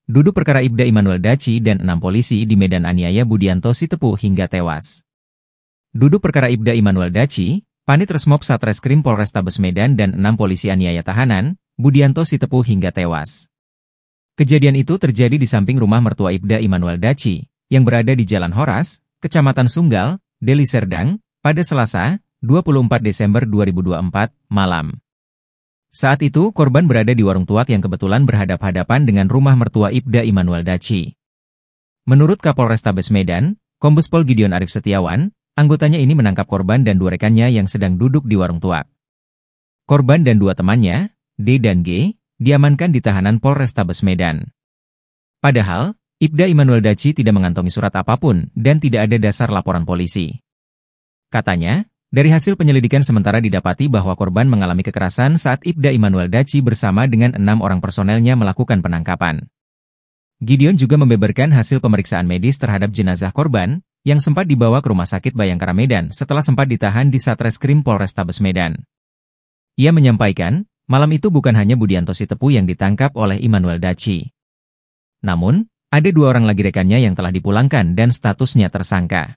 Duduk perkara Ibda Immanuel Daci dan 6 polisi di Medan aniaya Budianto Sitepu hingga tewas. Duduk perkara Ibda Immanuel Daci, Panit Resmob Satreskrim Polrestabes Medan dan 6 polisi aniaya tahanan, Budianto Sitepu hingga tewas. Kejadian itu terjadi di samping rumah mertua Ibda Immanuel Daci, yang berada di Jalan Horas, Kecamatan Sunggal, Deli Serdang, pada Selasa, 24 Desember 2024, malam. Saat itu, korban berada di warung tuak yang kebetulan berhadap-hadapan dengan rumah mertua Ibda Immanuel Daci. Menurut Kapolrestabes Medan, Kombes Pol Gideon Arif Setiawan, anggotanya ini menangkap korban dan 2 rekannya yang sedang duduk di warung tuak. Korban dan 2 temannya, D dan G, diamankan di tahanan Polrestabes Medan. Padahal, Ibda Immanuel Daci tidak mengantongi surat apapun dan tidak ada dasar laporan polisi. Katanya, dari hasil penyelidikan sementara didapati bahwa korban mengalami kekerasan saat Ibda Immanuel Daci bersama dengan 6 orang personelnya melakukan penangkapan. Gideon juga membeberkan hasil pemeriksaan medis terhadap jenazah korban, yang sempat dibawa ke Rumah Sakit Bayangkara Medan setelah sempat ditahan di Satreskrim Polrestabes Medan. Ia menyampaikan, malam itu bukan hanya Budianto Sitepu yang ditangkap oleh Immanuel Daci. Namun, ada 2 orang lagi rekannya yang telah dipulangkan dan statusnya tersangka.